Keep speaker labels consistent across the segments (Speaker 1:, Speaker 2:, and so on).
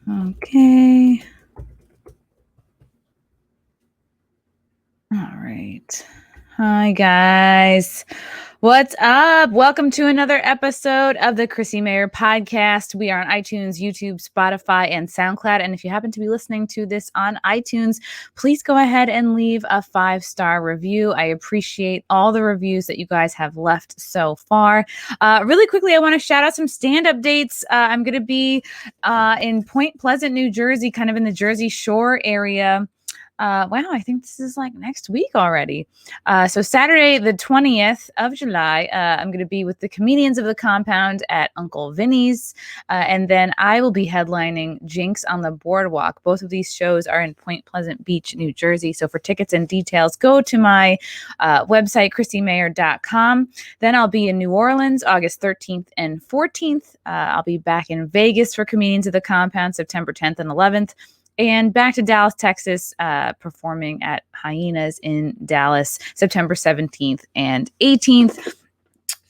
Speaker 1: Okay. All right. Hi, guys. What's up? Welcome to another episode of the Chrissie Mayr podcast. We are on iTunes, YouTube, Spotify, and SoundCloud. And if you happen to be listening to this on iTunes, please go ahead and leave a 5-star review. I appreciate all the reviews that you guys have left so far. Really quickly, I want to shout out some stand-up dates. I'm going to be in Point Pleasant, New Jersey, kind of in the Jersey Shore area. Wow, I think this is like next week already. So Saturday, the 20th of July, I'm going to be with the comedians of the compound at Uncle Vinny's. And then I will be headlining Jinx on the Boardwalk. Both of these shows are in Point Pleasant Beach, New Jersey. So for tickets and details, go to my website, chrissiemayr.com. Then I'll be in New Orleans, August 13th and 14th. I'll be back in Vegas for comedians of the compound, September 10th and 11th. And back to Dallas, Texas, performing at Hyenas in Dallas, September 17th and 18th.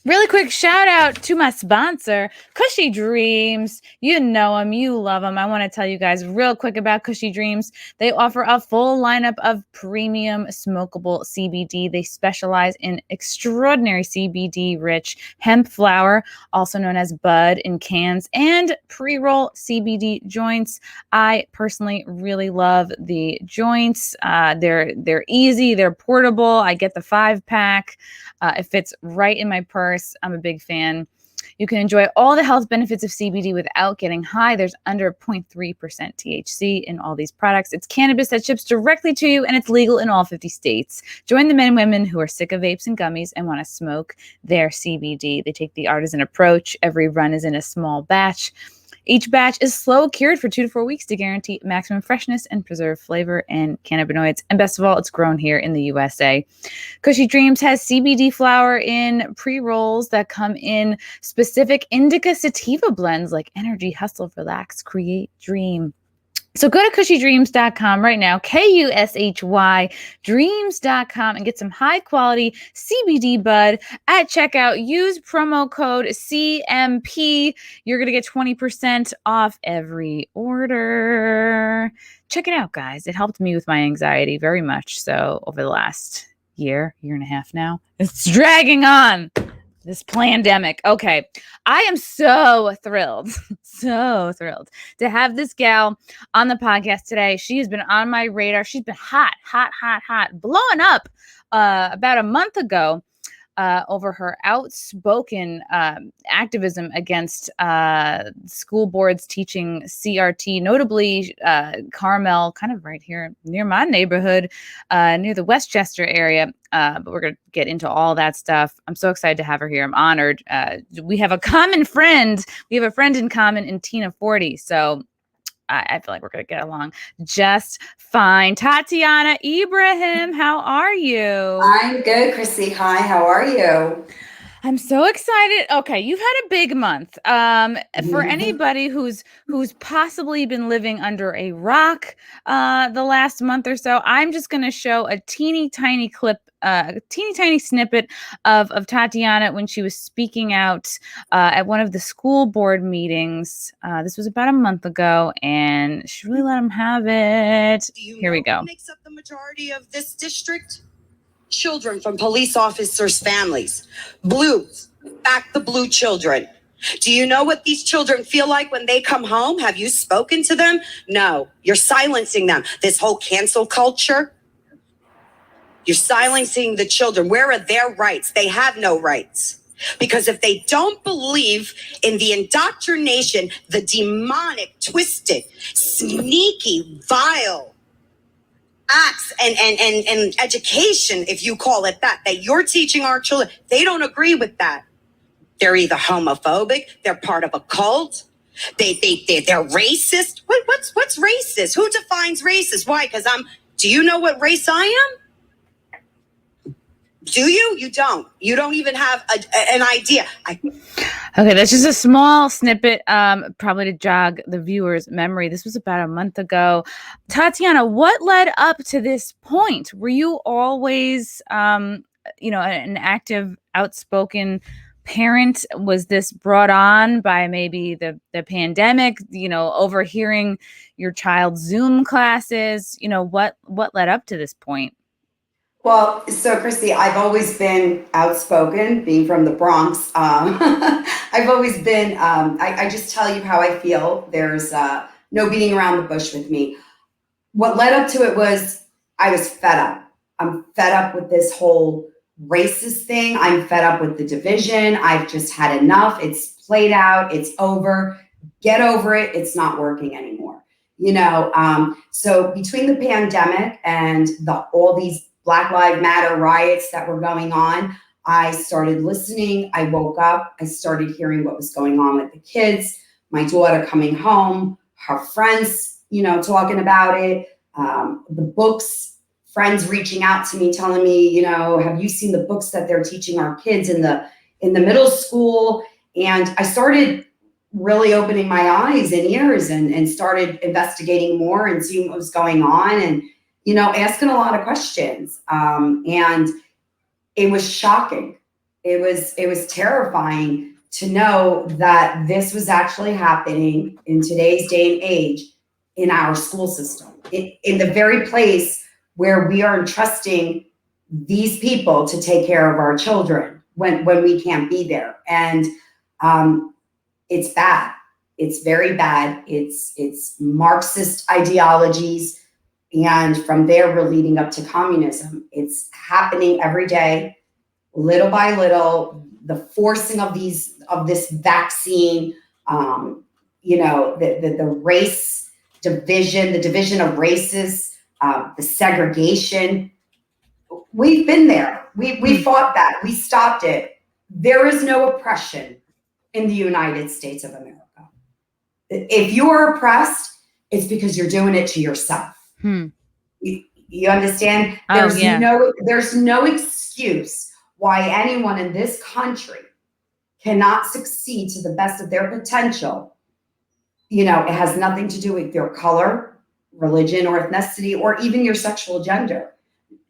Speaker 1: Really quick shout out to my sponsor, Cushy Dreams. You know them, you love them. I want to tell you guys real quick about Cushy Dreams. They offer a full lineup of premium smokable CBD. They specialize in extraordinary CBD-rich hemp flower, also known as bud in cans, and pre-roll CBD joints. I personally really love the joints. They're easy, they're portable. I get the 5-pack. It fits right in my purse. I'm a big fan. You can enjoy all the health benefits of CBD without getting high. There's under 0.3% THC in all these products. It's cannabis that ships directly to you, and it's legal in all 50 states. Join the men and women who are sick of vapes and gummies and want to smoke their CBD. They take the artisan approach. Every run is in a small batch. Each batch is slow cured for 2 to 4 weeks to guarantee maximum freshness and preserve flavor and cannabinoids. And best of all, it's grown here in the USA. Cushy Dreams has CBD flower in pre-rolls that come in specific indica sativa blends like Energy, Hustle, Relax, Create, Dream. So go to cushydreams.com right now, KUSHY dreams.com, and get some high quality CBD bud at checkout. Use promo code CMP. You're going to get 20% off every order. Check it out, guys. It helped me with my anxiety very much. So over the last year and a half now, it's dragging on. This pandemic. Okay. I am so thrilled to have this gal on the podcast today. She has been on my radar. She's been hot, blowing up about a month ago over her outspoken activism against school boards teaching CRT, notably Carmel, kind of right here near my neighborhood, near the Westchester area. But we're going to get into all that stuff. I'm so excited to have her here. I'm honored. We have a common friend. We have a friend in common in Tina 40. So I feel like we're going to get along just fine. Tatiana Ibrahim, how are you?
Speaker 2: I'm good, Chrissie. Hi, how are you?
Speaker 1: I'm so excited. Okay, you've had a big month. For anybody who's possibly been living under a rock the last month or so, I'm just going to show a teeny tiny clip, a teeny tiny snippet of Tatiana when she was speaking out at one of the school board meetings. This was about a month ago, and she really let them have it. Here we go.
Speaker 3: Who makes up the majority of this district? Children from police officers' families. Blues, back the blue children. Do you know what these children feel like when they come home? Have you spoken to them? No, you're silencing them. This whole cancel culture, you're silencing the children. Where are their rights? They have no rights. Because if they don't believe in the indoctrination, the demonic, twisted, sneaky, vile acts and education, if you call it that you're teaching our children, they don't agree with that. They're either homophobic, they're part of a cult, they're racist. What's racist? Who defines racist? Why? Do you know what race I am? Do you? You don't. You don't even have an idea.
Speaker 1: Okay, that's just a small snippet, probably to jog the viewer's memory. This was about a month ago. Tatiana, what led up to this point? Were you always, an active, outspoken parent was this brought on by maybe the pandemic, overhearing your child's Zoom classes? What led up to this point?
Speaker 2: Well, so Chrissy, I've always been outspoken, being from the Bronx. I've always been, I just tell you how I feel. There's no beating around the bush with me. What led up to it was I was fed up. I'm fed up with this whole racist thing. I'm fed up with the division. I've just had enough. It's played out. It's over. Get over it. It's not working anymore. So between the pandemic and all these Black Lives Matter riots that were going on, I started listening. I woke up. I started hearing what was going on with the kids, my daughter coming home, her friends, talking about it, the books, friends reaching out to me, telling me, have you seen the books that they're teaching our kids in the middle school? And I started really opening my eyes and ears and started investigating more and seeing what was going on and, asking a lot of questions. And it was shocking. It was terrifying to know that this was actually happening in today's day and age in our school system, in the very place where we are entrusting these people to take care of our children when we can't be there. And it's bad. It's very bad. It's Marxist ideologies. And from there, we're leading up to communism. It's happening every day, little by little, the forcing of this vaccine, the race division, the division of races, the segregation. We've been there. We fought that. We stopped it. There is no oppression in the United States of America. If you are oppressed, it's because you're doing it to yourself. You understand? There's no excuse why anyone in this country cannot succeed to the best of their potential. It has nothing to do with your color, religion, or ethnicity, or even your sexual gender.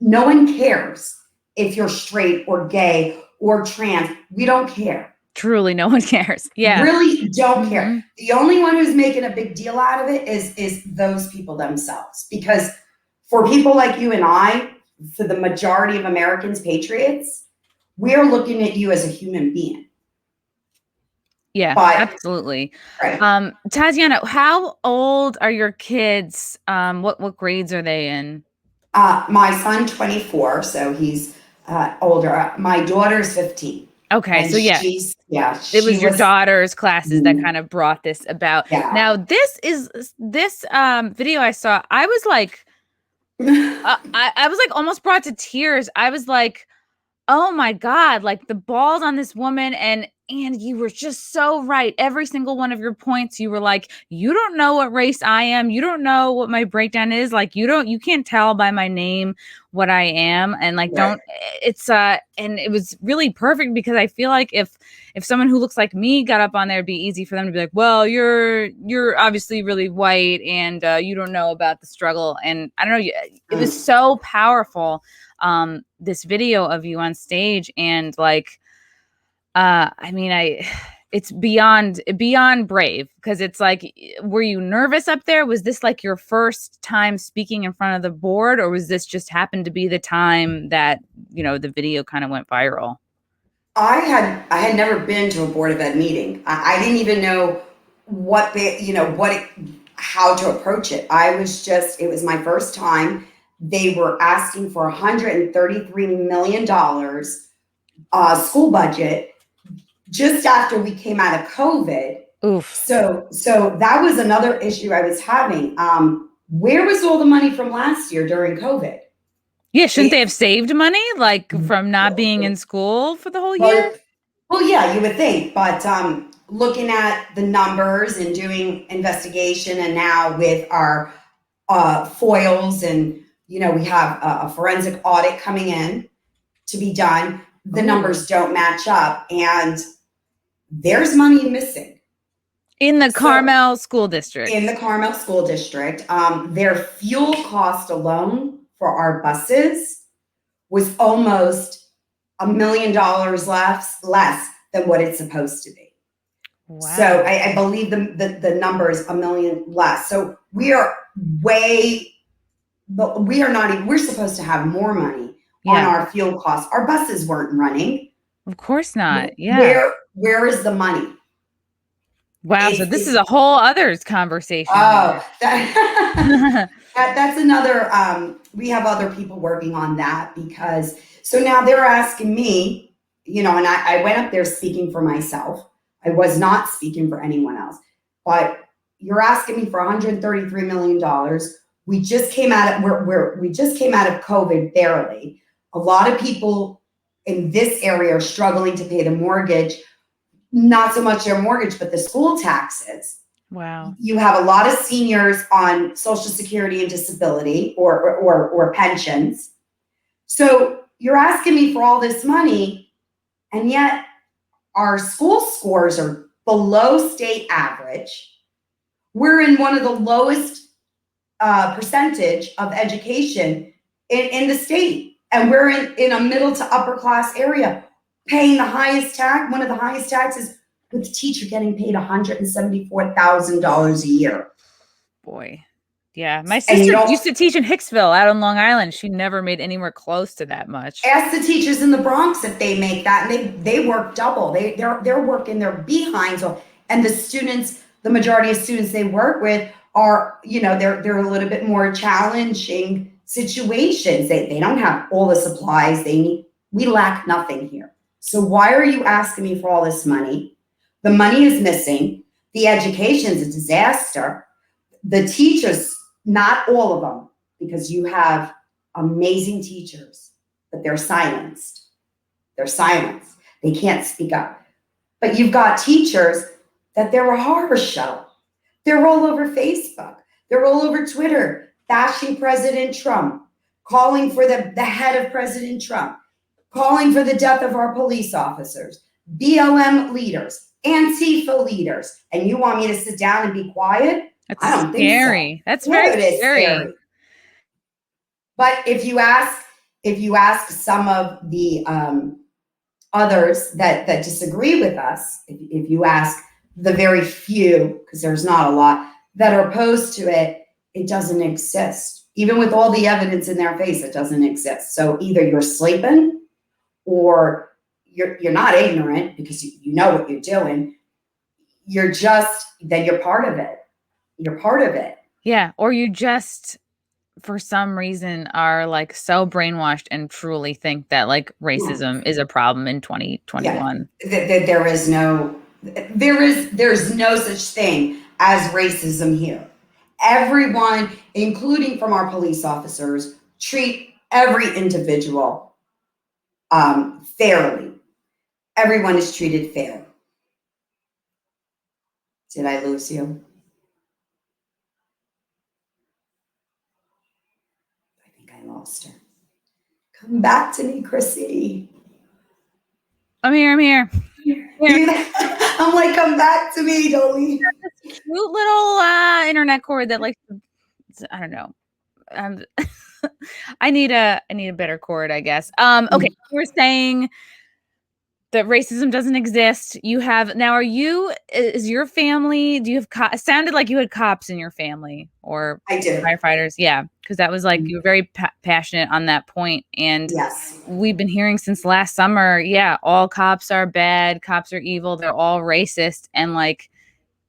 Speaker 2: No one cares if you're straight or gay or trans. We don't care.
Speaker 1: Truly, no one cares. Yeah.
Speaker 2: Really don't care. The only one who's making a big deal out of it is those people themselves. Because for people like you and I, for the majority of Americans, patriots, we're looking at you as a human being.
Speaker 1: Yeah, absolutely.
Speaker 2: Right.
Speaker 1: Tatiana, how old are your kids? What grades are they in?
Speaker 2: My son, 24, so he's older. My daughter's 15.
Speaker 1: Okay,
Speaker 2: and
Speaker 1: so yeah, it was your daughter's classes that kind of brought this about.
Speaker 2: Yeah.
Speaker 1: Now, this video I saw, I was like, I was like almost brought to tears. I was like, oh my God, like the balls on this woman. And you were just so right. Every single one of your points, you were like, you don't know what race I am. You don't know what my breakdown is. Like, you can't tell by my name what I am. And like,
Speaker 2: Right.
Speaker 1: and it was really perfect because I feel like if someone who looks like me got up on there, it'd be easy for them to be like, well, you're obviously really white and you don't know about the struggle. And I don't know, it was so powerful. This video of you on stage and like, it's beyond brave because it's like, were you nervous up there? Was this like your first time speaking in front of the board, or was this just happened to be the time that, the video kind of went viral?
Speaker 2: I had never been to a Board of Ed meeting. I didn't even know how to approach it. It was my first time. They were asking for $133 million school budget just after we came out of COVID.
Speaker 1: Oof.
Speaker 2: So that was another issue I was having. Where was all the money from last year during COVID?
Speaker 1: Yeah, shouldn't they have saved money like from not being in school for the whole year?
Speaker 2: Well, yeah, you would think, but looking at the numbers and doing investigation, and now with our foils, and we have a forensic audit coming in to be done. The numbers don't match up, and there's money missing.
Speaker 1: In the Carmel school district.
Speaker 2: In the Carmel school district. Their fuel cost alone for our buses was almost $1 million less than what it's supposed to be.
Speaker 1: Wow.
Speaker 2: So I believe the number is $1 million less. So we are but we are not even, we're supposed to have more money on our fuel costs. Our buses weren't running.
Speaker 1: Of course not. Yeah.
Speaker 2: Where is the money?
Speaker 1: Wow. So this is a whole other conversation.
Speaker 2: Oh, that's another, we have other people working on that because, so now they're asking me, and I went up there speaking for myself. I was not speaking for anyone else, but you're asking me for $133 million. We just came out of we just came out of COVID barely. A lot of people in this area are struggling to pay the mortgage, not so much their mortgage, but the school taxes.
Speaker 1: Wow.
Speaker 2: You have a lot of seniors on Social Security and disability or pensions. So you're asking me for all this money, and yet our school scores are below state average. We're in one of the lowest percentage of education in the state. And we're in a middle to upper class area, paying the highest tax, one of the highest taxes, with the teacher getting paid $174,000 a year.
Speaker 1: Boy. Yeah. My sister used to teach in Hicksville out on Long Island. She never made anywhere close to that much.
Speaker 2: Ask the teachers in the Bronx if they make that, and they work double. They're working their behinds off. And the students, the majority of students they work with are, they're a little bit more challenging situations. They don't have all the supplies they need. We lack nothing here. So why are you asking me for all this money? The money is missing. The education is a disaster. The teachers, not all of them, because you have amazing teachers, but they're silenced. They're silenced. They can't speak up. But you've got teachers that they're a horror show. They're all over Facebook. They're all over Twitter, bashing President Trump, calling for the head of President Trump, calling for the death of our police officers, BLM leaders, Antifa leaders. And you want me to sit down and be quiet?
Speaker 1: That's scary. So. That's very scary.
Speaker 2: But if you ask some of the others that disagree with us, if you ask the very few, because there's not a lot, that are opposed to it, it doesn't exist. Even with all the evidence in their face, it doesn't exist. So either you're sleeping or you're not ignorant because you know what you're doing. You're part of it. You're part of it.
Speaker 1: Yeah. Or you just, for some reason, are like so brainwashed and truly think that like racism is a problem in 2021.
Speaker 2: Yeah. There's no such thing as racism here. Everyone, including from our police officers, treat every individual fairly. Everyone is treated fair. Did I lose you? I think I lost her. Come back to me, Chrissie.
Speaker 1: I'm here.
Speaker 2: I'm like, come back to me, don't leave.
Speaker 1: This cute little internet cord that like, I don't know. I need a better cord, I guess. Okay, you were saying that racism doesn't exist. You have now. Is your family? Do you have? It sounded like you had cops in your family, or
Speaker 2: I do.
Speaker 1: Firefighters. Yeah, because that was like you were very passionate on that point, and
Speaker 2: yes,
Speaker 1: we've been hearing since last summer. Yeah, all cops are bad. Cops are evil. They're all racist, and like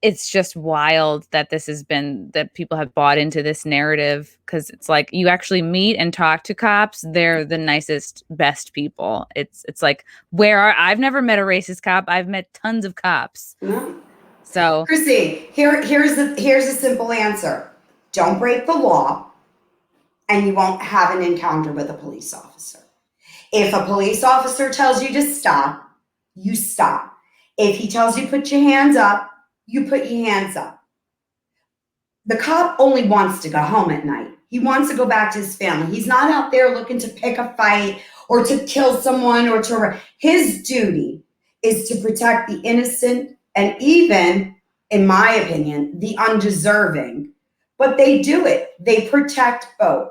Speaker 1: it's just wild that that people have bought into this narrative, because it's like you actually meet and talk to cops. They're the nicest, best people. It's like I've never met a racist cop. I've met tons of cops.
Speaker 2: Mm-hmm.
Speaker 1: So
Speaker 2: Chrissie, here's a simple answer. Don't break the law and you won't have an encounter with a police officer. If a police officer tells you to stop, you stop. If he tells you put your hands up, you put your hands up. The cop only wants to go home at night. He wants to go back to his family. He's not out there looking to pick a fight or to kill someone his duty is to protect the innocent and even, in my opinion, the undeserving. But they do it. They protect both.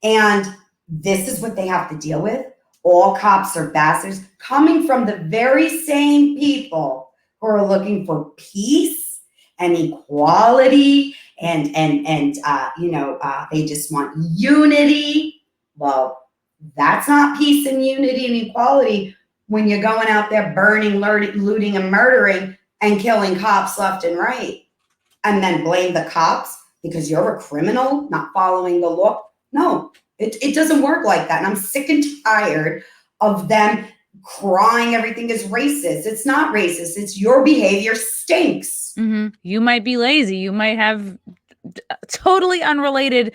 Speaker 2: And this is what they have to deal with. all cops are bastards, coming from the very same people who are looking for peace and equality and they just want unity. Well, that's not peace and unity and equality when you're going out there burning, looting, and murdering and killing cops left and right, and then blame the cops because you're a criminal not following the law. No, it doesn't work like that. And I'm sick and tired of them crying everything is racist. It's not racist. It's your behavior stinks.
Speaker 1: Mm-hmm. You might be lazy. You might have totally unrelated,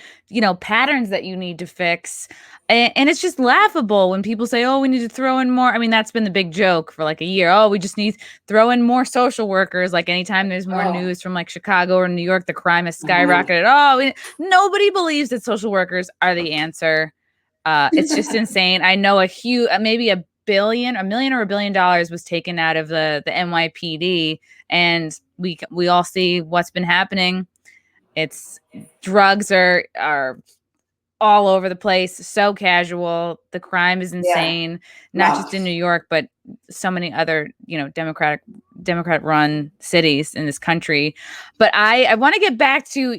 Speaker 1: patterns that you need to fix. And it's just laughable when people say, oh, we need to throw in more. I mean, that's been the big joke for like a year. Oh, we just need to throw in more social workers. Like anytime there's more news from like Chicago or New York, the crime has skyrocketed. Nobody believes that social workers are the answer. It's just insane. I know maybe $1 million or $1 billion was taken out of the NYPD, and we all see what's been happening. It's drugs are all over the place, so casual. The crime is insane, not just in New York, but so many other, Democrat run cities in this country. But I want to get back to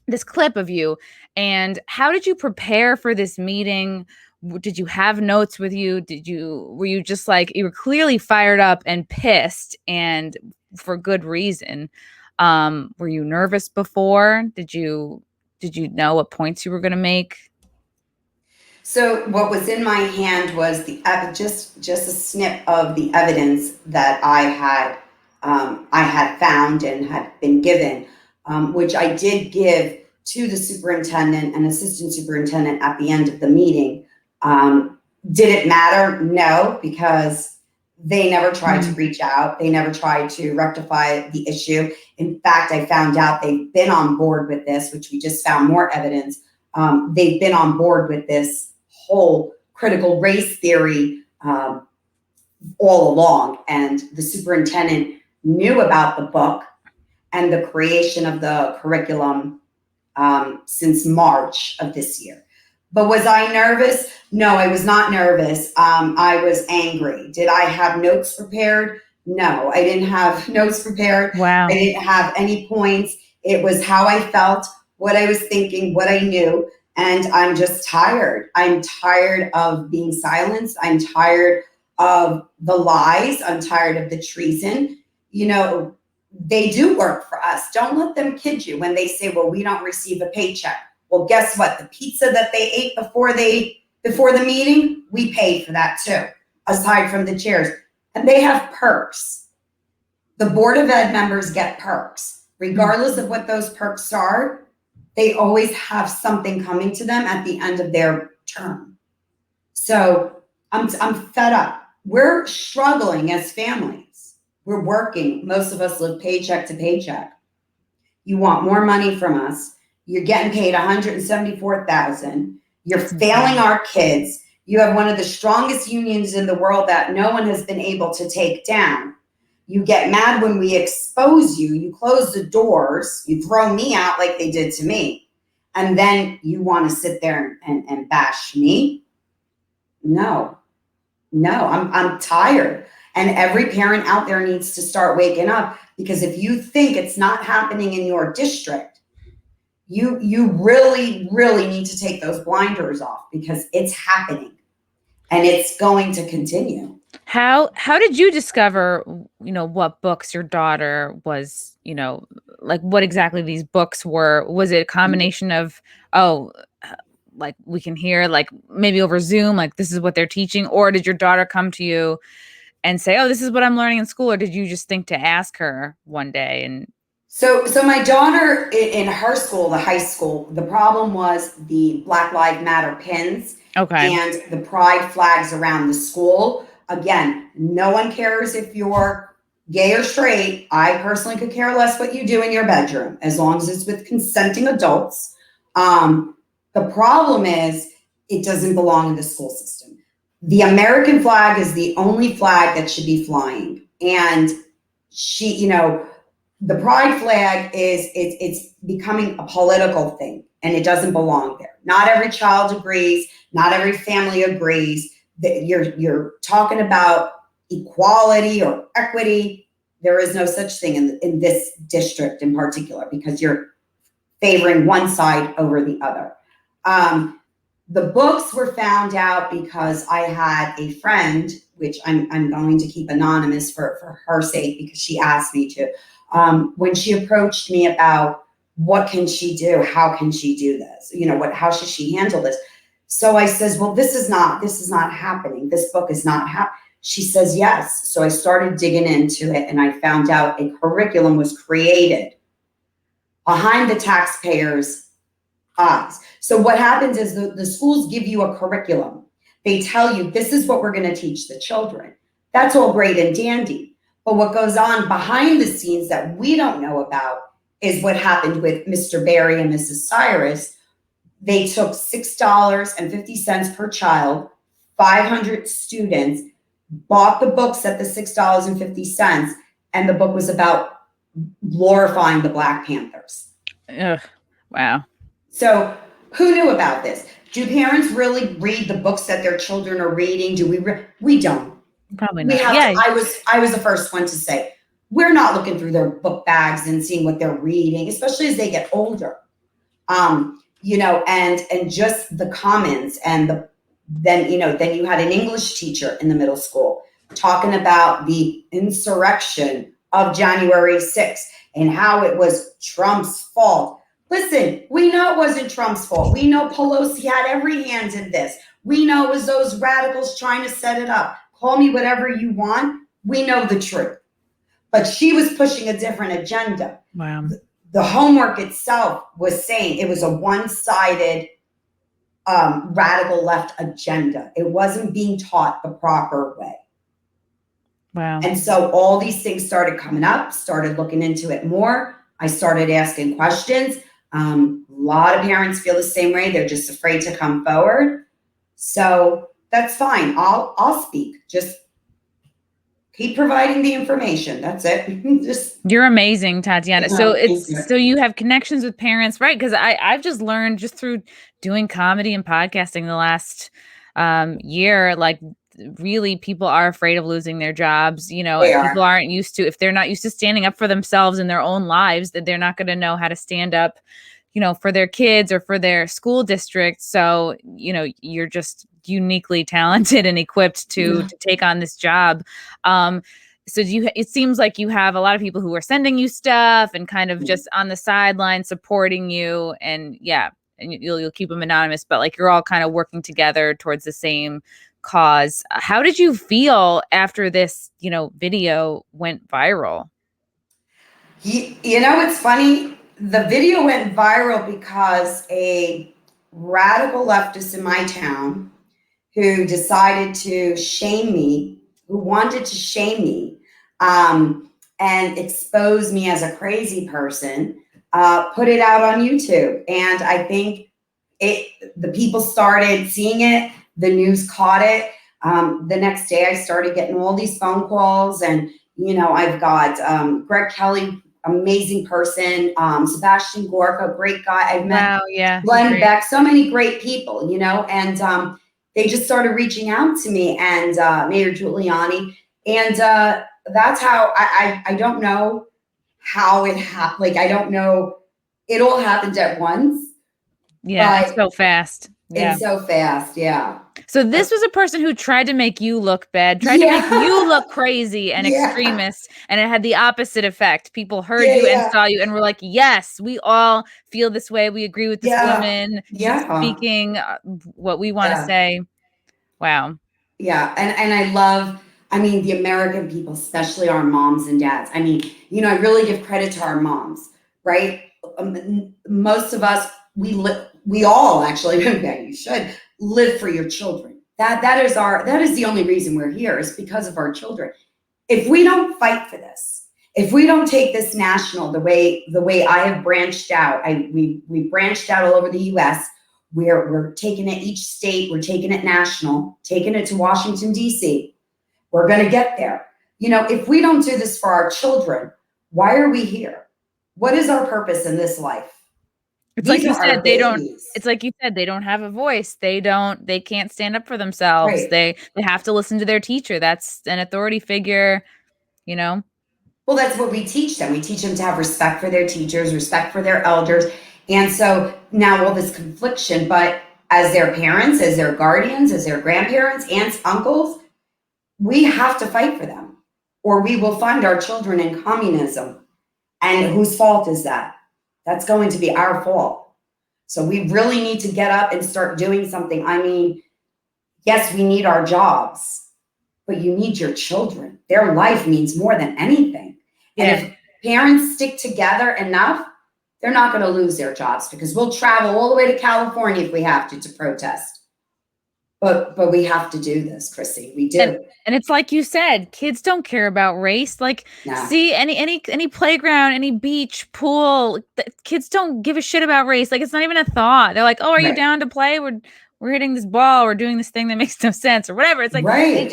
Speaker 1: this clip of you, and how did you prepare for this meeting? Did you have notes with you? Were you just like, you were clearly fired up and pissed, and for good reason? Were you nervous before? Did you know what points you were going to make?
Speaker 2: So what was in my hand was just a snip of the evidence that I had found and had been given, which I did give to the superintendent and assistant superintendent at the end of the meeting. Did it matter? No, because they never tried to reach out. They never tried to rectify the issue. In fact, I found out they've been on board with this, which we just found more evidence. They've been on board with this whole critical race theory all along. And the superintendent knew about the book and the creation of the curriculum since March of this year. But was I nervous? No, I was not nervous. I was angry. Did I have notes prepared? No, I didn't have notes prepared.
Speaker 1: Wow.
Speaker 2: I didn't have any points. It was how I felt, what I was thinking, what I knew. And I'm just tired. I'm tired of being silenced. I'm tired of the lies. I'm tired of the treason. They do work for us. Don't let them kid you when they say, well, we don't receive a paycheck. Well, guess what? The pizza that they ate before the meeting, we paid for that too, aside from the chairs. And they have perks. The Board of Ed members get perks. Regardless of what those perks are, they always have something coming to them at the end of their term. So I'm fed up. We're struggling as families. We're working. Most of us live paycheck to paycheck. You want more money from us. You're getting paid $174,000. You're failing our kids. You have one of the strongest unions in the world that no one has been able to take down. You get mad when we expose you. You close the doors. You throw me out like they did to me. And then you want to sit there and bash me? No, I'm tired. And every parent out there needs to start waking up, because if you think it's not happening in your district, you really, really need to take those blinders off, because it's happening and it's going to continue.
Speaker 1: How did you discover, what books your daughter was, like what exactly these books were? Was it a combination of, like we can hear, like maybe over Zoom, like this is what they're teaching? Or did your daughter come to you and say, oh, this is what I'm learning in school? Or did you just think to ask her one day? And
Speaker 2: So my daughter in her school, the high school, the problem was the Black Lives Matter pins and the pride flags around the school. Again, no one cares if you're gay or straight. I personally could care less what you do in your bedroom, as long as it's with consenting adults. The problem is it doesn't belong in the school system. The American flag is the only flag that should be flying. And the pride flag it's becoming a political thing. and it doesn't belong there. Not every child agrees. Not every family agrees. That you're talking about equality or equity. There is no such thing in this district in particular, because you're favoring one side over the other. The books were found out because I had a friend, which I'm going to keep anonymous for her sake, because she asked me to, when she approached me about what can she do, how can she do this, how should she handle this? So I says, well, this is not happening. This book is not happening. She says, yes. So I started digging into it, and I found out a curriculum was created behind the taxpayers' eyes. So what happens is the schools give you a curriculum. They tell you, this is what we're going to teach the children. That's all great and dandy. But what goes on behind the scenes that we don't know about is what happened with Mr. Barry and Mrs. Cyrus. They took $6.50 per child, 500 students, bought the books at the $6.50, and the book was about glorifying the Black Panthers.
Speaker 1: Ugh, wow.
Speaker 2: So who knew about this? Do parents really read the books that their children are reading? Do we? We don't.
Speaker 1: Probably not.
Speaker 2: I was the first one to say, we're not looking through their book bags and seeing what they're reading, especially as they get older. And just the comments, and then you had an English teacher in the middle school talking about the insurrection of January 6th and how it was Trump's fault. Listen, we know it wasn't Trump's fault. We know Pelosi had every hand in this. We know it was those radicals trying to set it up. Call me whatever you want. We know the truth. But she was pushing a different agenda.
Speaker 1: Wow.
Speaker 2: The homework itself was saying it was a one-sided radical left agenda. It wasn't being taught the proper way.
Speaker 1: Wow.
Speaker 2: And so all these things started coming up, started looking into it more. I started asking questions. A lot of parents feel the same way. They're just afraid to come forward. So that's fine. I'll speak. Just keep providing the information. That's it.
Speaker 1: You're amazing, Tatiana.
Speaker 2: No,
Speaker 1: so you have connections with parents, right? Because I've just learned just through doing comedy and podcasting the last year, like really people are afraid of losing their jobs. People aren't used to, if they're not used to standing up for themselves in their own lives, that they're not going to know how to stand up, for their kids or for their school district. So, you're just uniquely talented and equipped to take on this job. So it seems like you have a lot of people who are sending you stuff and kind of just on the sideline supporting you, and you'll keep them anonymous, but like you're all kind of working together towards the same cause. How did you feel after this, video went viral?
Speaker 2: It's funny. The video went viral because a radical leftist in my town who decided to shame me, who wanted to shame me, and expose me as a crazy person, put it out on YouTube. And I think the people started seeing it. The news caught it. The next day I started getting all these phone calls, and, I've got Greg Kelly, amazing person, Sebastian Gorka, great guy. I've met Glenn Beck, so many great people, and they just started reaching out to me, and Mayr Giuliani. And that's how I don't know how it happened. Like, I don't know. It all happened at once.
Speaker 1: Yeah, it's so fast. Yeah.
Speaker 2: It's so fast. Yeah.
Speaker 1: So this was a person who tried to make you look bad, tried to make you look crazy and extremist, and it had the opposite effect. People heard you and saw you and were like, yes, we all feel this way. We agree with this woman. She's speaking what we want to say. Wow. Yeah.
Speaker 2: And I love, the American people, especially our moms and dads. I really give credit to our moms, right? Most of us, we all actually, you should live for your children. That is the only reason we're here, is because of our children. If we don't fight for this, if we don't take this national, the way I have branched out, we branched out all over the US. We're taking it each state, we're taking it national, taking it to Washington, D.C. We're going to get there. If we don't do this for our children, why are we here? What is our purpose in this life?
Speaker 1: It's like
Speaker 2: These
Speaker 1: you
Speaker 2: are
Speaker 1: said,
Speaker 2: our babies.
Speaker 1: it's like you said, they don't have a voice. They can't stand up for themselves.
Speaker 2: Right.
Speaker 1: They have to listen to their teacher. That's an authority figure, you know?
Speaker 2: Well, that's what we teach them. We teach them to have respect for their teachers, respect for their elders. And so now all this confliction, but as their parents, as their guardians, as their grandparents, aunts, uncles, we have to fight for them, or we will find our children in communism. And whose fault is that? That's going to be our fault. So we really need to get up and start doing something. I mean, yes, we need our jobs, but you need your children. Their life means more than anything.
Speaker 1: Yeah.
Speaker 2: And if parents stick together enough, they're not going to lose their jobs, because we'll travel all the way to California if we have to protest. But we have to do this, Chrissy. We do.
Speaker 1: And it's like you said, kids don't care about race. Like,
Speaker 2: No.
Speaker 1: see any playground, any beach, pool, kids don't give a shit about race. Like, it's not even a thought. They're like, oh, are you
Speaker 2: Right.
Speaker 1: down to play? We're hitting this ball. We're doing this thing that makes no sense or whatever. It's like,
Speaker 2: Right.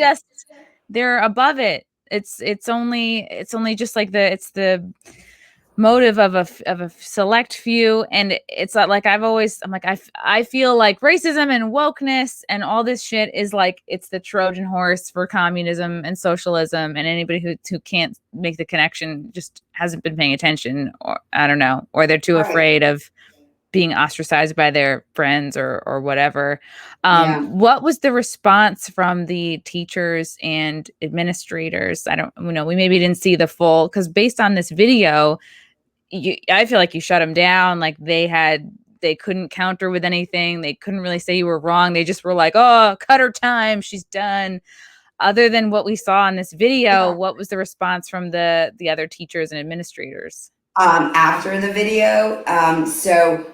Speaker 1: they're above it. It's only just like the motive of a select few, and it's like I feel like racism and wokeness and all this shit is like it's the Trojan horse for communism and socialism, and anybody who can't make the connection just hasn't been paying attention, or I don't know, or they're too afraid of being ostracized by their friends or whatever. What was the response from the teachers and administrators? I don't know, we maybe didn't see the full, because based on this video, I feel like you shut them down. Like they couldn't counter with anything. They couldn't really say you were wrong. They just were like, oh, cut her time, she's done. Other than what we saw in this video, what was the response from the other teachers and administrators?
Speaker 2: After the video, so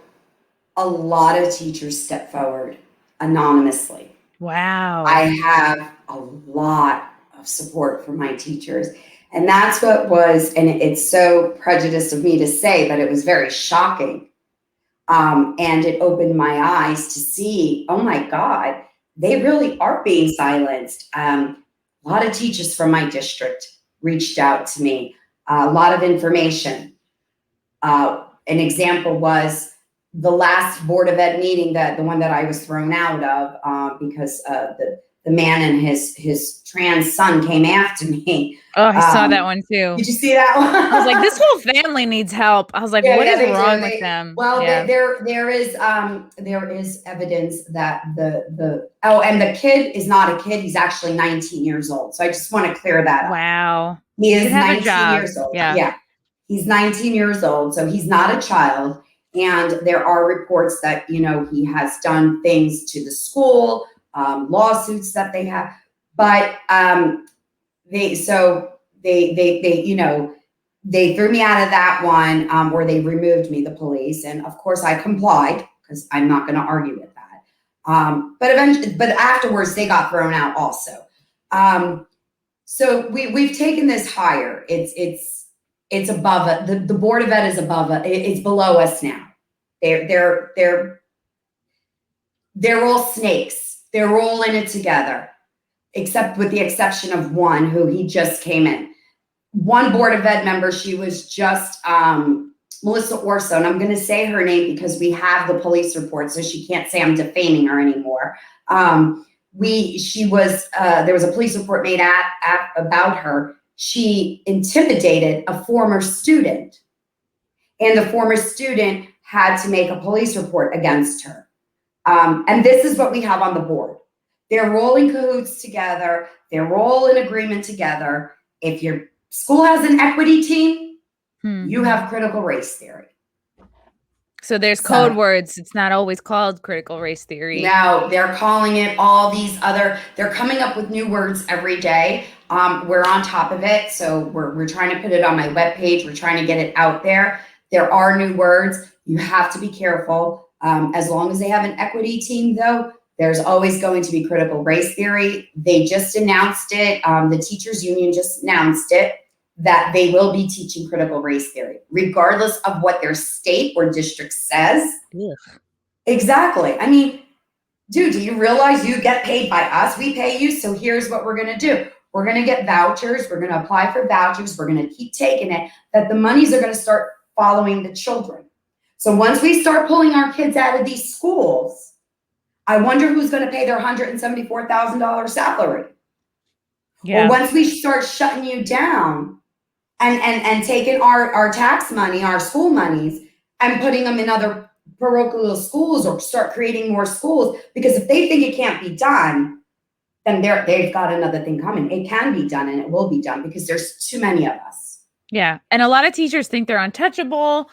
Speaker 2: a lot of teachers stepped forward anonymously.
Speaker 1: Wow.
Speaker 2: I have a lot of support from my teachers. And that's what was, and it's so prejudiced of me to say, but it was very shocking. And it opened my eyes to see, oh my God, they really are being silenced. A lot of teachers from my district reached out to me, a lot of information. An example was the last Board of Ed meeting, the one that I was thrown out of because the man and his trans son came after me.
Speaker 1: Oh, I saw that one too.
Speaker 2: Did you see that one?
Speaker 1: I was like, this whole family needs help. I was like, what is wrong with them?
Speaker 2: Well, there is evidence that and the kid is not a kid. He's actually 19 years old. So I just want to clear that up.
Speaker 1: Wow.
Speaker 2: He is 19 years old. Yeah. He's 19 years old. So he's not a child. And there are reports that, he has done things to the school, lawsuits that they have, but they threw me out of that one, where they removed me, the police, and of course I complied because I'm not going to argue with that. But afterwards they got thrown out also. So we've taken this higher. It's above it. The Board of Ed is above it. It's below us now. They're all snakes. They're all in it together, except with the exception of one who he just came in. One Board of Ed member, she was just Melissa Orso, and I'm going to say her name because we have the police report, so she can't say I'm defaming her anymore. There was a police report made about her. She intimidated a former student, and the former student had to make a police report against her. And this is what we have on the board. They're all in cahoots together. They're all in agreement together. If your school has an equity team, you have critical race theory.
Speaker 1: So there's code words. It's not always called critical race theory.
Speaker 2: No, they're calling it all these they're coming up with new words every day. We're on top of it. So we're trying to put it on my webpage. We're trying to get it out there. There are new words. You have to be careful. As long as they have an equity team, though, there's always going to be critical race theory. They just announced it. The teachers union just announced it, that they will be teaching critical race theory, regardless of what their state or district says.
Speaker 1: Yeah.
Speaker 2: Exactly. I mean, dude, do you realize you get paid by us? We pay you. So here's what we're going to do. We're going to get vouchers. We're going to apply for vouchers. We're going to keep taking it, that the monies are going to start following the children. So once we start pulling our kids out of these schools, I wonder who's going to pay their $174,000 salary.
Speaker 1: Yeah.
Speaker 2: Or once we start shutting you down and taking our tax money, our school monies, and putting them in other parochial schools, or start creating more schools, because if they think it can't be done, then they've got another thing coming. It can be done, and it will be done, because there's too many of us.
Speaker 1: Yeah. And a lot of teachers think they're untouchable.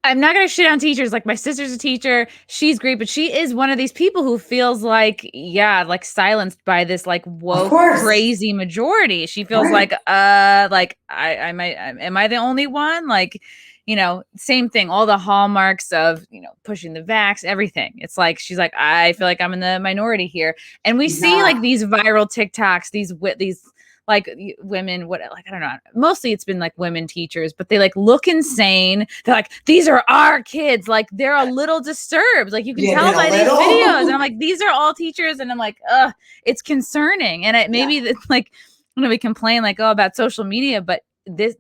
Speaker 1: I'm not going to shit on teachers. Like, my sister's a teacher. She's great, but she is one of these people who feels like, like silenced by this like woke, crazy majority. She feels like am I the only one? Like, same thing, all the hallmarks of, pushing the vax, everything. It's like, she's like, I feel like I'm in the minority here. And we see like these viral TikToks, these like women, I don't know, mostly it's been like women teachers, but they like look insane. They're like, these are our kids. Like, they're a little disturbed. Like, you can tell by these videos. And I'm like, these are all teachers. And I'm like, it's concerning. And maybe like, we complain like, about social media, but this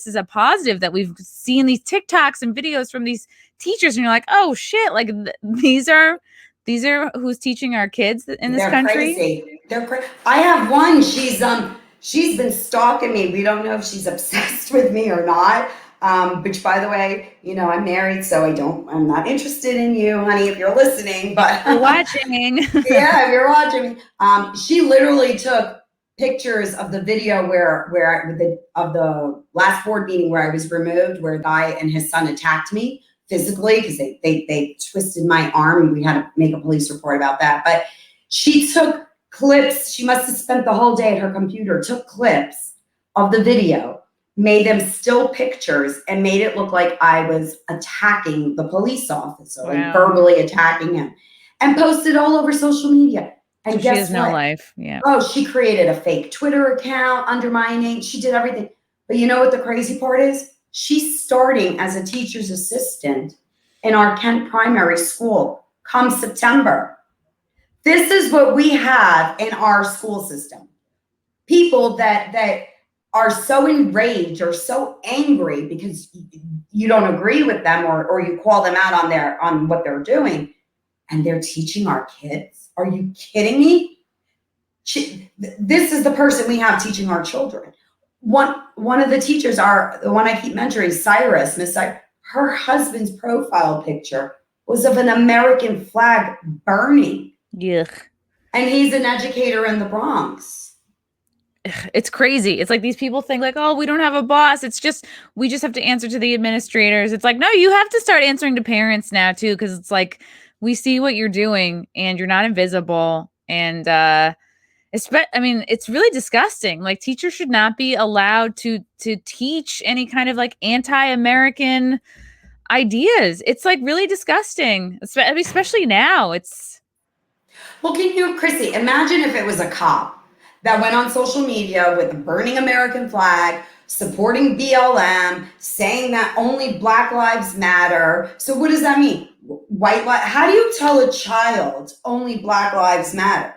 Speaker 1: is a positive that we've seen these TikToks and videos from these teachers. And you're like, oh shit. Like these are who's teaching our kids in this country.
Speaker 2: Crazy. They're crazy. I have one. She's been stalking me. We don't know if she's obsessed with me or not. Which, by the way, I'm married, so I'm not interested in you, honey, if you're listening. But
Speaker 1: you're watching.
Speaker 2: Yeah, if you're watching. She literally took pictures of the video of the last board meeting where I was removed, where a guy and his son attacked me physically, because they twisted my arm, and we had to make a police report about that. But she took clips. She must have spent the whole day at her computer, took clips of the video, made them still pictures, and made it look like I was attacking the police officer, like verbally attacking him, and posted all over social media. And
Speaker 1: so
Speaker 2: guess
Speaker 1: she has no
Speaker 2: what?
Speaker 1: life. Yeah.
Speaker 2: Oh, she created a fake Twitter account undermining. She did everything. But you know what the crazy part is? She's starting as a teacher's assistant in our Kent primary school come September. This is what we have in our school system. People that are so enraged or so angry because you don't agree with them, or you call them out on what they're doing, and they're teaching our kids. Are you kidding me? This is the person we have teaching our children. One of the teachers, the one I keep mentoring, Cyrus, Miss Cyrus, her husband's profile picture was of an American flag burning.
Speaker 1: Yuck.
Speaker 2: And he's an educator in the Bronx.
Speaker 1: It's crazy. It's like these people think like, oh, we don't have a boss. It's just, we just have to answer to the administrators. It's like, no, you have to start answering to parents now too. Cause it's like, we see what you're doing and you're not invisible. And, it's really disgusting. Like, teachers should not be allowed to teach any kind of like anti-American ideas. It's like really disgusting, especially now.
Speaker 2: Well, can you, Chrissie, imagine if it was a cop that went on social media with a burning American flag, supporting BLM, saying that only Black Lives Matter. So what does that mean? How do you tell a child only Black Lives Matter?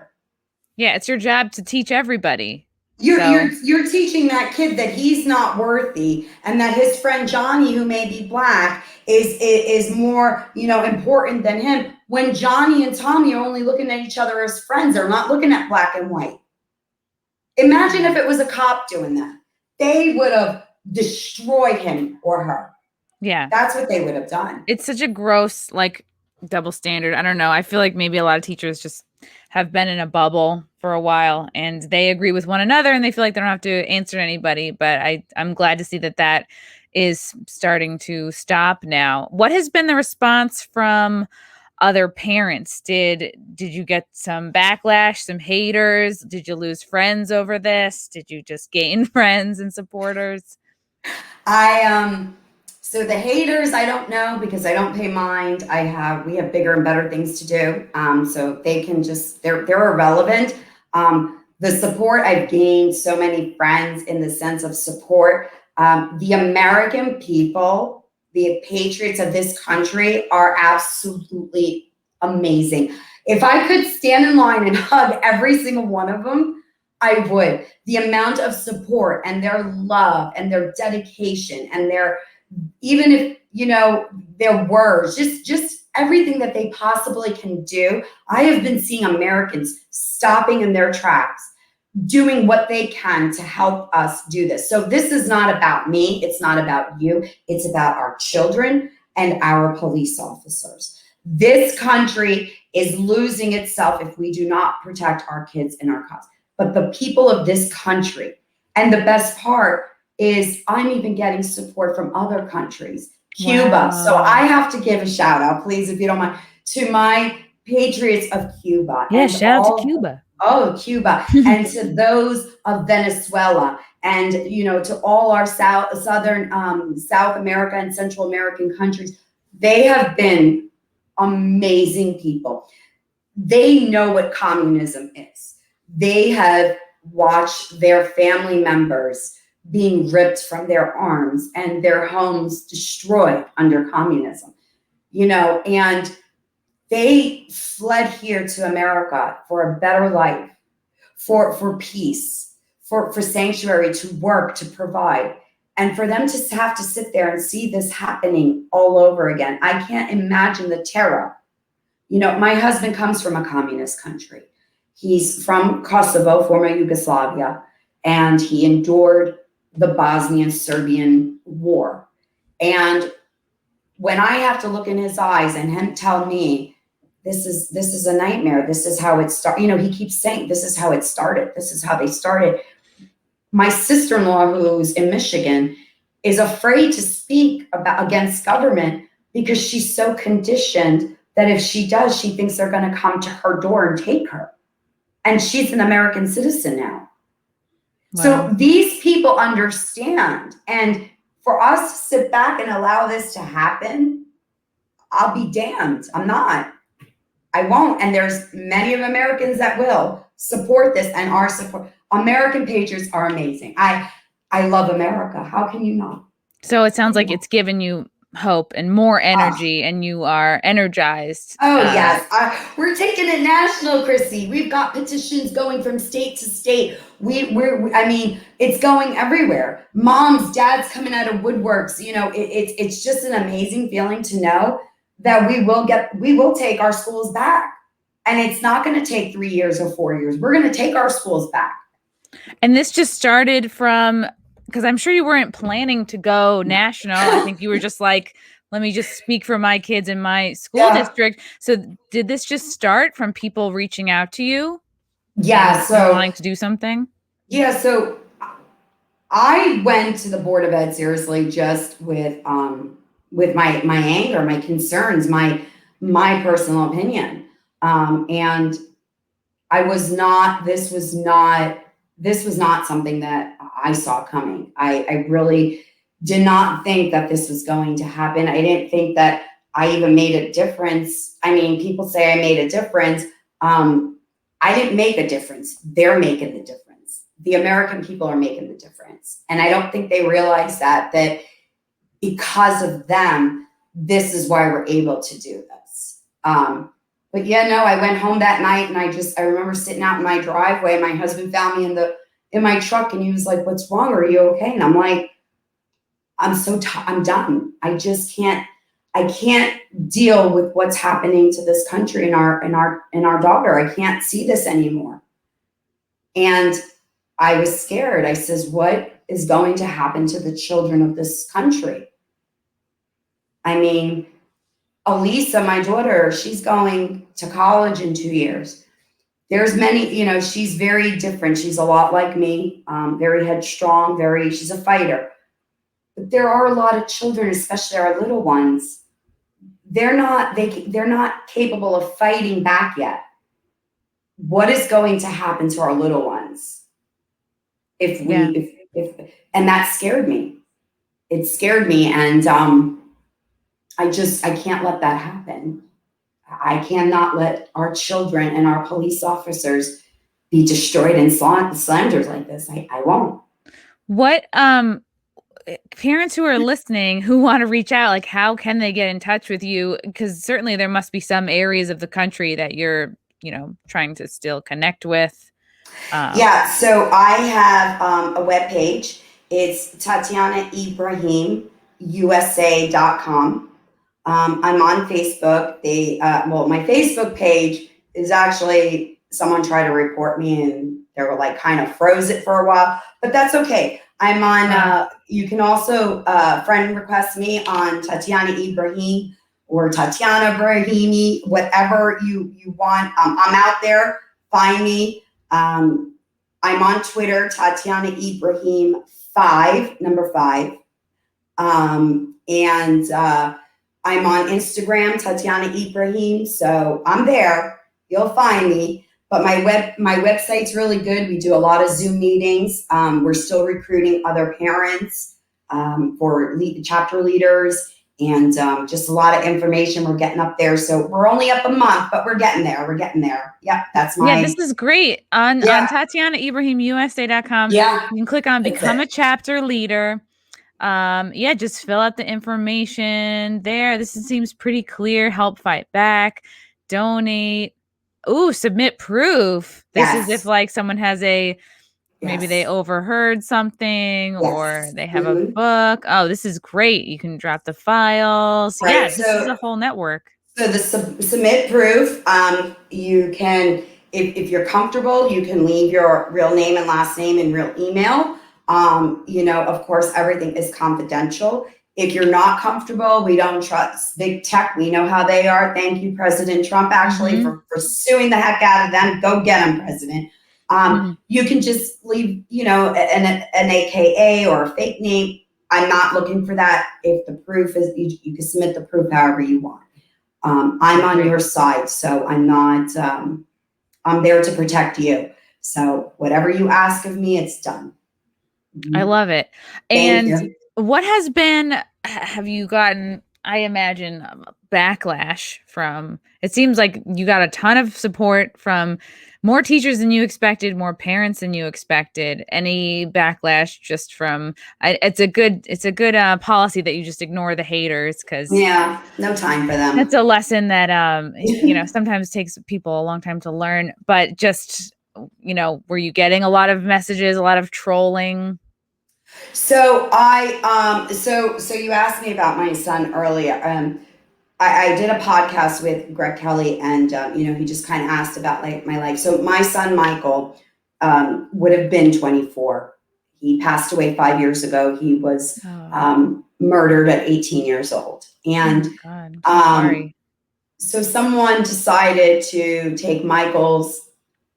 Speaker 1: Yeah, it's your job to teach everybody.
Speaker 2: You're teaching that kid that he's not worthy, and that his friend Johnny, who may be Black, is more important than him. When Johnny and Tommy are only looking at each other as friends, they're not looking at black and white. Imagine if it was a cop doing that. They would have destroyed him or her.
Speaker 1: Yeah,
Speaker 2: that's what they would have done.
Speaker 1: It's such a gross like double standard. I don't know. I feel like maybe a lot of teachers just have been in a bubble for a while and they agree with one another and they feel like they don't have to answer to anybody. But I'm glad to see that is starting to stop now. What has been the response from other parents? Did you get some backlash, some haters? Did you lose friends over this? Did you just gain friends and supporters?
Speaker 2: So the haters, I don't know, because I don't pay mind. We have bigger and better things to do. So they can they're irrelevant. The support, I've gained so many friends in the sense of support. The American people, the patriots of this country are absolutely amazing. If I could stand in line and hug every single one of them, I would. The amount of support and their love and their dedication and their even if, their words, just everything that they possibly can do. I have been seeing Americans stopping in their tracks, doing what they can to help us do this. So this is not about me. It's not about you. It's about our children and our police officers. This country is losing itself if we do not protect our kids and our cops. But the people of this country, and the best part is I'm even getting support from other countries. Cuba.
Speaker 1: Wow.
Speaker 2: So I have to give a shout out, please, if you don't mind, to my patriots of Cuba.
Speaker 1: Yeah,
Speaker 2: and
Speaker 1: shout out to Cuba.
Speaker 2: Oh, Cuba. And to those of Venezuela, and to all our South America and Central American countries. They have been amazing people. They know what communism is. They have watched their family members being ripped from their arms and their homes destroyed under communism, and they fled here to America for a better life, for peace, for sanctuary, to work, to provide. And for them to have to sit there and see this happening all over again, I can't imagine the terror. My husband comes from a communist country. He's from Kosovo, former Yugoslavia, and he endured the Bosnian Serbian war. And when I have to look in his eyes and him tell me, this is a nightmare. This is how it started. He keeps saying, this is how it started. This is how they started. My sister-in-law, who's in Michigan, is afraid to speak against government because she's so conditioned that if she does, she thinks they're going to come to her door and take her. And she's an American citizen now. Wow. So these people understand. And for us to sit back and allow this to happen, I'll be damned. I'm not. I won't. And there's many of Americans that will support this and are support. American patriots are amazing. I love America. How can you not?
Speaker 1: So it sounds like it's given you hope and more energy, and you are energized.
Speaker 2: Oh, yes. We're taking it national, Chrissie. We've got petitions going from state to state. It's going everywhere. Moms, dads coming out of woodworks. It's just an amazing feeling to know that we will take our schools back. And it's not going to take 3 years or 4 years. We're going to take our schools back.
Speaker 1: And this just started from, because I'm sure you weren't planning to go national. I think you were just like, let me just speak for my kids in my school district. So did this just start from people reaching out to you?
Speaker 2: Yeah.
Speaker 1: So wanting to do something? Yeah.
Speaker 2: So I went to the Board of Ed seriously just with my anger, my concerns, my personal opinion. And this was not something that I saw coming. I really did not think that this was going to happen. I didn't think that I even made a difference. I mean, people say I made a difference. I didn't make a difference. They're making the difference. The American people are making the difference. And I don't think they realize that because of them, this is why we're able to do this. But yeah, no, I went home that night and I remember sitting out in my driveway. My husband found me in my truck and he was like, "What's wrong? Are you okay?" And I'm like, I'm done. I can't deal with what's happening to this country and our daughter. I can't see this anymore. And I was scared. I says, what is going to happen to the children of this country? I mean, Elisa, my daughter, she's going to college in 2 years. There's many, she's very different. She's a lot like me, very headstrong, she's a fighter. But there are a lot of children, especially our little ones. They're not capable of fighting back yet. What is going to happen to our little ones? And that scared me. It scared me. And, I can't let that happen. I cannot let our children and our police officers be destroyed and slandered like this. I won't.
Speaker 1: What, parents who are listening who want to reach out, like, how can they get in touch with you? Because certainly there must be some areas of the country that you're, trying to still connect with.
Speaker 2: So I have a webpage. It's Tatiana Ibrahim. usa.com. I'm on Facebook. My Facebook page is actually, someone tried to report me and they were like kind of froze it for a while, but that's okay. I'm on, you can also friend request me on Tatiana Ibrahim or Tatiana Ibrahimi, whatever you want. I'm out there. Find me. I'm on Twitter, Tatiana Ibrahim 5, number 5. And I'm on Instagram, Tatiana Ibrahim. So I'm there. You'll find me. But my website's really good. We do a lot of Zoom meetings. We're still recruiting other parents for chapter leaders, and just a lot of information we're getting up there. So we're only up a month, but we're getting there. We're getting there. Yep, that's my.
Speaker 1: Yeah, this is great. On TatianaIbrahimUSA.com,
Speaker 2: Yeah,
Speaker 1: you can click on
Speaker 2: that's
Speaker 1: Become
Speaker 2: it.
Speaker 1: a Chapter Leader. Just fill out the information there. This seems pretty clear. Help fight back, donate. Ooh, submit proof. This is if
Speaker 2: Yes.
Speaker 1: like someone has maybe they
Speaker 2: Yes.
Speaker 1: overheard something or
Speaker 2: Yes.
Speaker 1: they have a book. Oh, this is great. You can drop the files.
Speaker 2: Right.
Speaker 1: Yeah, this is a whole network.
Speaker 2: So the submit proof, you can, if you're comfortable, you can leave your real name and last name and real email. Of course, everything is confidential. If you're not comfortable, we don't trust big tech. We know how they are. Thank you, President Trump, actually, for suing the heck out of them. Go get them, President. You can just leave, an AKA or a fake name. I'm not looking for that. If the proof is, you can submit the proof however you want. I'm on your side, so I'm not, I'm there to protect you. So whatever you ask of me, it's done.
Speaker 1: I love it.
Speaker 2: Thank
Speaker 1: And
Speaker 2: you.
Speaker 1: what have you gotten, I imagine, backlash from? It seems like you got a ton of support from more teachers than you expected, more parents than you expected. Any backlash just from, it's a good policy that you just ignore the haters, because
Speaker 2: Yeah, no time for them.
Speaker 1: that's a lesson that sometimes takes people a long time to learn. But just, were you getting a lot of messages, a lot of trolling?
Speaker 2: So so you asked me about my son earlier. I did a podcast with Greg Kelly, and he just kind of asked about like my life. So my son Michael would have been 24. He passed away 5 years ago. He was murdered at 18 years old, and
Speaker 1: God, sorry.
Speaker 2: So someone decided to take Michael's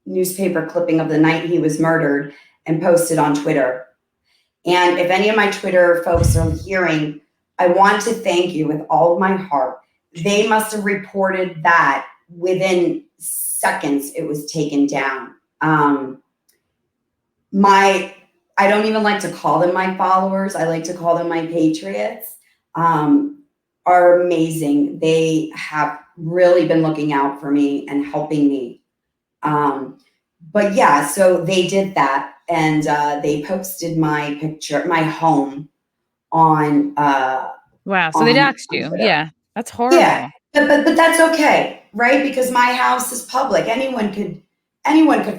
Speaker 2: newspaper clipping of the night he was murdered and post it on Twitter. And if any of my Twitter folks are hearing, I want to thank you with all of my heart. They must have reported that within seconds it was taken down. I don't even like to call them my followers. I like to call them my patriots. Are amazing. They have really been looking out for me and helping me. But yeah, so they did that. And they posted my picture, my home on
Speaker 1: Wow. So they doxed you.
Speaker 2: Twitter.
Speaker 1: Yeah. That's horrible.
Speaker 2: Yeah. But that's okay, right? Because my house is public. Anyone could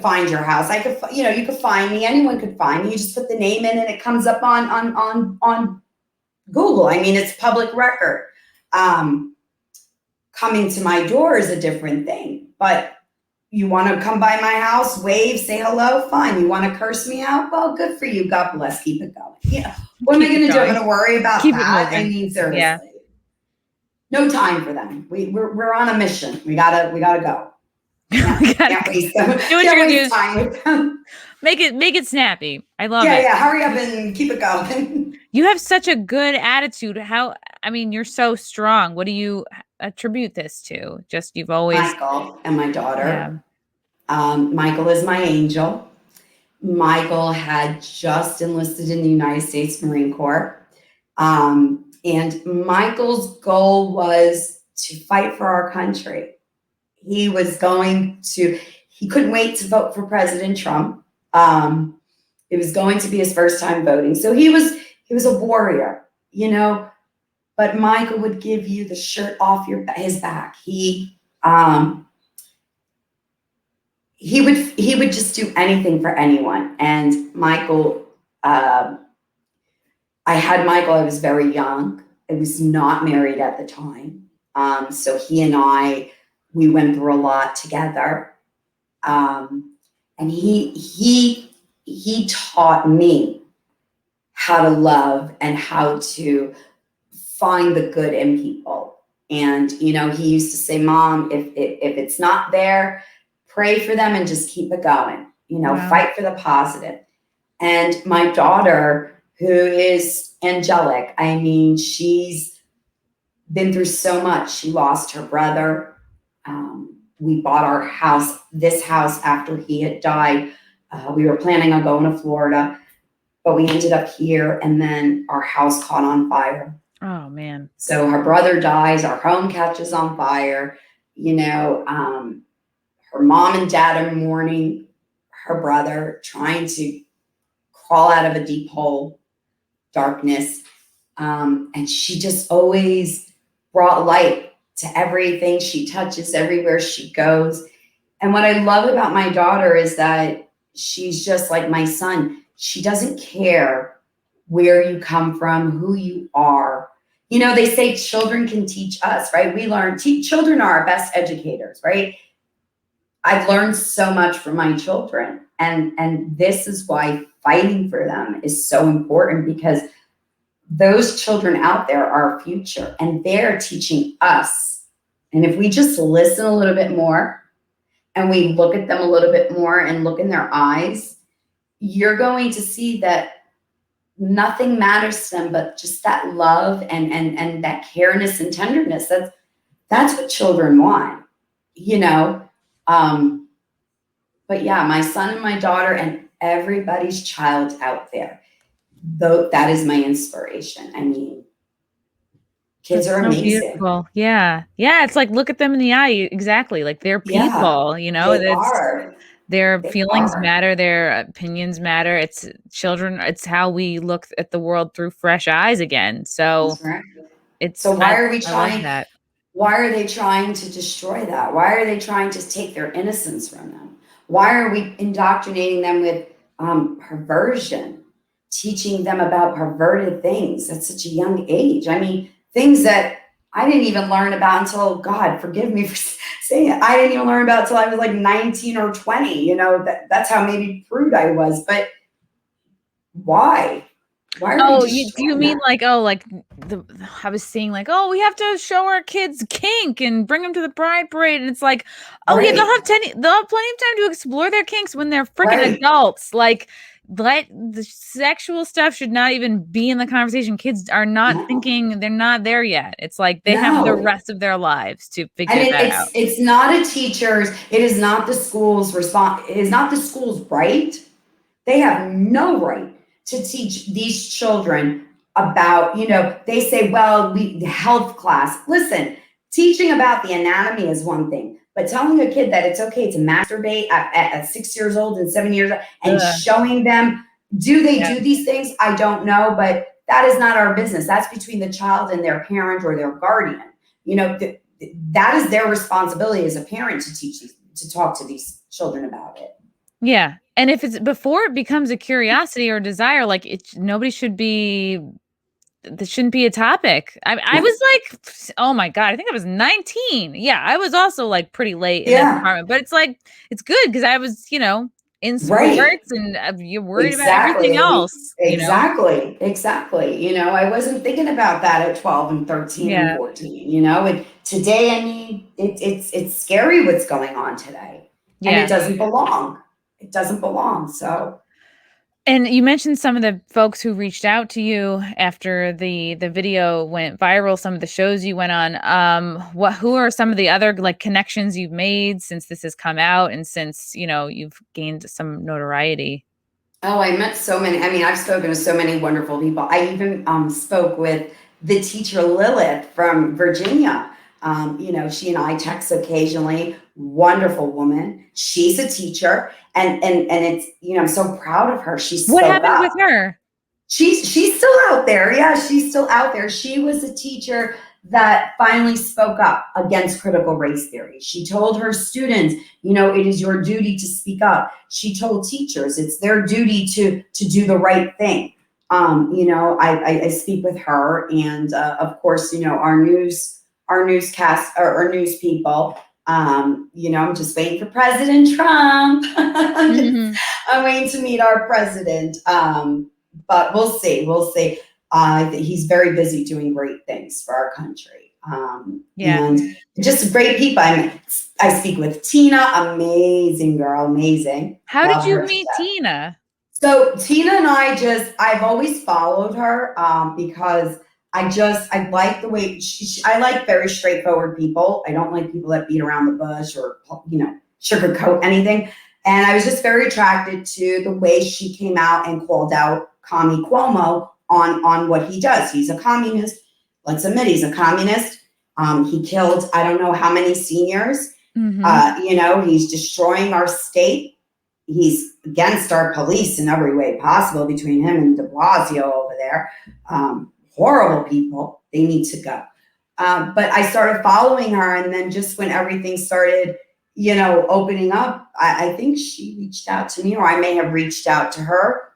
Speaker 2: find your house. I could, you could find me. Anyone could find me. You just put the name in and it comes up on Google. I mean, it's public record. Coming to my door is a different thing, but you want to come by my house, wave, say hello, fine. You want to curse me out? Well, good for you. God bless. Keep it going. What am I going to do? I'm going to worry about that. I mean, seriously. Yeah. No time for them. We're on a mission. We gotta go. Can't waste time with them.
Speaker 1: Make it snappy. I love it.
Speaker 2: Yeah. Hurry up and keep it going.
Speaker 1: You have such a good attitude. You're so strong. What do you attribute this to? Just you've always
Speaker 2: Michael and my daughter. Yeah. Michael is my angel. Michael had just enlisted in the United States Marine Corps. And Michael's goal was to fight for our country. He couldn't wait to vote for President Trump. It was going to be his first time voting. So he was a warrior, but Michael would give you the shirt off his back. He would just do anything for anyone. And Michael, I had Michael, I was very young. I was not married at the time. So he and we went through a lot together. And he taught me how to love and how to find the good in people. And, he used to say, Mom, if it's not there, pray for them and just keep it going,
Speaker 1: Wow.
Speaker 2: Fight for the positive. And my daughter, who is angelic, I mean, she's been through so much. She lost her brother. We bought this house after he had died. We were planning on going to Florida, but we ended up here, and then our house caught on fire.
Speaker 1: Oh, man.
Speaker 2: So her brother dies, our home catches on fire. Her mom and dad are mourning her brother, trying to crawl out of a deep hole, darkness. And she just always brought light to everything she touches, everywhere she goes. And what I love about my daughter is that she's just like my son. She doesn't care where you come from, who you are. They say children can teach us, right? We learn, children are our best educators, right? I've learned so much from my children. And this is why fighting for them is so important, because those children out there are our future, and they're teaching us. And if we just listen a little bit more and we look at them a little bit more and look in their eyes, you're going to see that nothing matters to them but just that love and that careness and tenderness. That's what children want, But yeah, my son and my daughter and everybody's child out there, though, that is my inspiration. I mean, kids are amazing.
Speaker 1: Beautiful. Yeah. It's like, look at them in the eye. Exactly. Like, they're people,
Speaker 2: They are.
Speaker 1: Their feelings matter. Their opinions matter. It's children. It's how we look at the world through fresh eyes again. So
Speaker 2: why are we trying? Why are they trying to destroy that? Why are they trying to take their innocence from them? Why are we indoctrinating them with perversion, teaching them about perverted things at such a young age? I mean, things that I didn't even learn about until, God, forgive me for saying it, I didn't even learn about until I was like 19 or 20. That's how maybe prude I was. But why? Why are we
Speaker 1: do you mean that? I was seeing we have to show our kids kink and bring them to the pride parade, and it's like, yeah, they'll have plenty of time to explore their kinks when they're freaking adults. Like, the sexual stuff should not even be in the conversation. Kids are not thinking, they're not there yet. It's like they have the rest of their lives to figure that out.
Speaker 2: It's not a teacher's, it is not the school's response. It is not the school's right. They have no right to teach these children about, they say, well, the health class. Listen, teaching about the anatomy is one thing, but telling a kid that it's okay to masturbate at 6 years old and 7 years old and showing them, do they do these things? I don't know, but that is not our business. That's between the child and their parent or their guardian. That is their responsibility as a parent to talk to these children about it.
Speaker 1: Yeah. And if it's before it becomes a curiosity or desire, nobody should be, this shouldn't be a topic. I was like, oh my God, I think I was 19. Yeah. I was also pretty late in that department, but it's good because I was, in sports and you're worried about everything else.
Speaker 2: Exactly. I wasn't thinking about that at 12 and 13 and 14, and today, I mean, it's scary what's going on today, and it doesn't belong. It doesn't belong. So,
Speaker 1: and you mentioned some of the folks who reached out to you after the video went viral, some of the shows you went on. Who are some of the other connections you've made since this has come out and since, you've gained some notoriety?
Speaker 2: Oh, I met so many. I mean, I've spoken to so many wonderful people. I even spoke with the teacher Lilith from Virginia. She and I text occasionally. Wonderful woman. She's a teacher, and it's, I'm so proud of her.
Speaker 1: What happened with her?
Speaker 2: She's still out there. Yeah, she's still out there. She was a teacher that finally spoke up against critical race theory. She told her students, it is your duty to speak up. She told teachers it's their duty to do the right thing. I speak with her, and of course, our newscast or our news people. I'm just waiting for President Trump. I'm waiting to meet our president. But we'll see. We'll see. He's very busy doing great things for our country. And just great people. I speak with Tina, amazing girl, amazing.
Speaker 1: How
Speaker 2: Love
Speaker 1: did you
Speaker 2: her to
Speaker 1: meet
Speaker 2: death.
Speaker 1: Tina?
Speaker 2: So Tina and I've always followed her because I like the way I like very straightforward people. I don't like people that beat around the bush or, sugarcoat anything. And I was just very attracted to the way she came out and called out Commie Cuomo on what he does. He's a communist. Let's admit he's a communist. He killed, I don't know how many seniors. He's destroying our state. He's against our police in every way possible between him and de Blasio over there. Horrible people. They need to go. But I started following her, and then just when everything started, opening up, I think she reached out to me, or I may have reached out to her.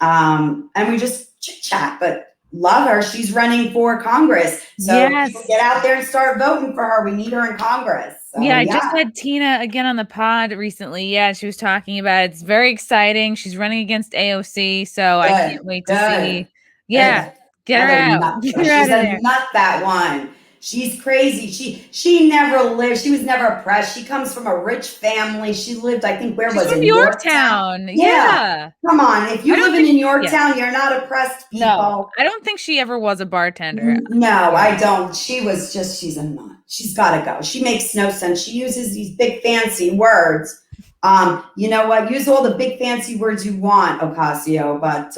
Speaker 2: And we just chit chat, but love her. She's running for Congress. So people get out there and start voting for her. We need her in Congress. So,
Speaker 1: I just had Tina again on the pod recently. Yeah, she was talking about it. It's very exciting. She's running against AOC, so I can't wait to see. Yeah, get her out. Get her out of there.
Speaker 2: She's a nut, that one. She's crazy. She never lived. She was never oppressed. She comes from a rich family. She lived, I think,
Speaker 1: She's from Yorktown. Yeah.
Speaker 2: Come on. If you live in Yorktown, you're not oppressed people.
Speaker 1: No, I don't think she ever was a bartender.
Speaker 2: No, I don't. She's a nut. She's got to go. She makes no sense. She uses these big fancy words. You know what? Use all the big fancy words you want, Ocasio, but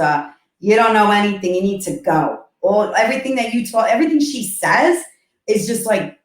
Speaker 2: you don't know anything. You need to go. Everything she says is just like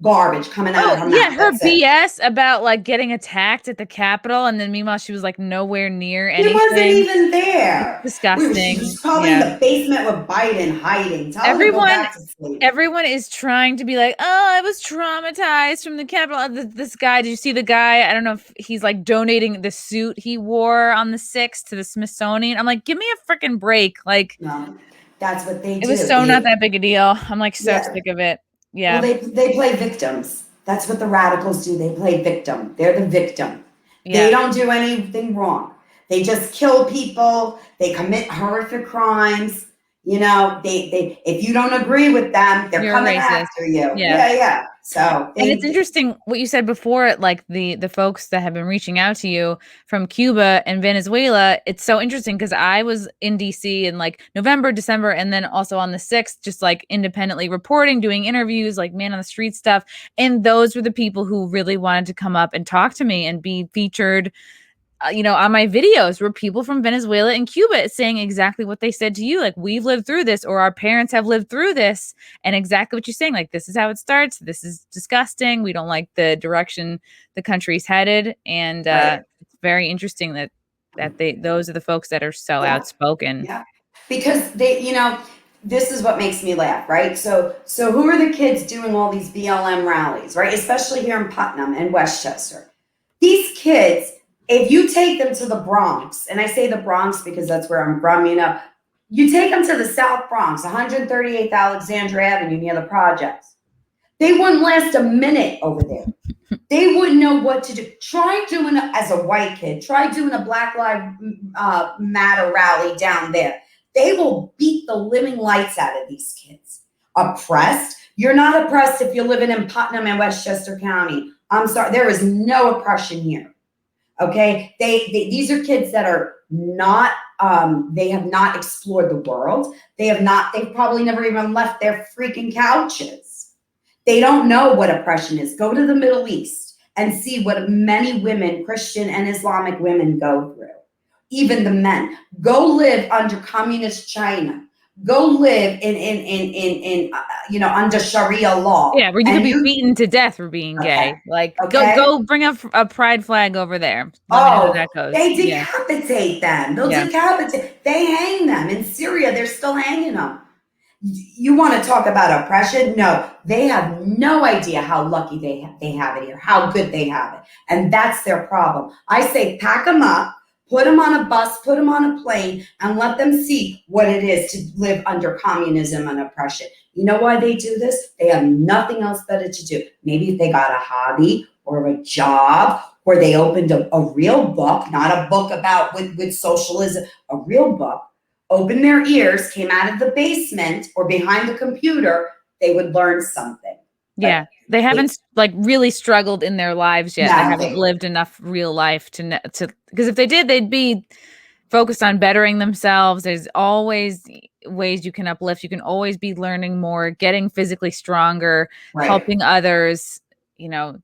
Speaker 2: garbage coming out of her mouth.
Speaker 1: Yeah, her BS about like getting attacked at the Capitol, and then meanwhile she was like nowhere near anything.
Speaker 2: She wasn't even there.
Speaker 1: It's disgusting.
Speaker 2: She was probably in the basement with Biden hiding. Tell her to go back to sleep.
Speaker 1: Everyone is trying to be like, oh, I was traumatized from the Capitol. This guy, did you see the guy? I don't know if he's like donating the suit he wore on the 6th to the Smithsonian. I'm like, give me a freaking break. Like,
Speaker 2: no, that's what they do.
Speaker 1: It was not that big a deal. I'm like so sick of it. Yeah.
Speaker 2: Well, they play victims. That's what the radicals do. They play victim. They're the victim. Yeah. They don't do anything wrong. They just kill people. They commit horrific crimes. They if you don't agree with them, they're coming after you. Yeah. So
Speaker 1: and it's interesting what you said before, like the folks that have been reaching out to you from Cuba and Venezuela. It's so interesting because I was in DC in like November, December, and then also on the 6th, just like independently reporting, doing interviews, like man on the street stuff. And those were the people who really wanted to come up and talk to me and be featured. On my videos were people from Venezuela and Cuba saying exactly what they said to you. Like, we've lived through this, or our parents have lived through this. And exactly what you're saying. Like, this is how it starts. This is disgusting. We don't like the direction the country's headed. And it's very interesting that those are the folks that are so outspoken.
Speaker 2: Yeah. Because this is what makes me laugh, right? So who are the kids doing all these BLM rallies, right? Especially here in Putnam and Westchester. These kids, if you take them to the Bronx, and I say the Bronx because that's where I'm from, you take them to the South Bronx, 138th Alexandria Avenue near the projects. They wouldn't last a minute over there. They wouldn't know what to do. Try doing as a white kid, try doing a Black Lives Matter rally down there. They will beat the living lights out of these kids. Oppressed? You're not oppressed if you're living in Putnam and Westchester County. I'm sorry, there is no oppression here. Okay, these are kids that are not. They have not explored the world. They've probably never even left their freaking couches. They don't know what oppression is. Go to the Middle East and see what many women, Christian and Islamic women, go through. Even the men. Go live under communist China. Go live in under Sharia law.
Speaker 1: Yeah, where you could be beaten to death for being gay. Like, go bring up a pride flag over there. Let me know how that goes.
Speaker 2: They decapitate them. They'll decapitate. They hang them. In Syria, they're still hanging them. You want to talk about oppression? No, they have no idea how lucky they have it here, how good they have it. And that's their problem. I say pack them up, Put them on a bus, put them on a plane, and let them see what it is to live under communism and oppression. You know why they do this? They have nothing else better to do. Maybe if they got a hobby or a job, or they opened a real book, not a book about with socialism, a real book, opened their ears, came out of the basement or behind the computer, they would learn something.
Speaker 1: Yeah. They haven't like really struggled in their lives yet.
Speaker 2: No,
Speaker 1: they haven't lived enough real life to because if they did, they'd be focused on bettering themselves. There's always ways you can uplift. You can always be learning more, getting physically stronger, helping others. You know,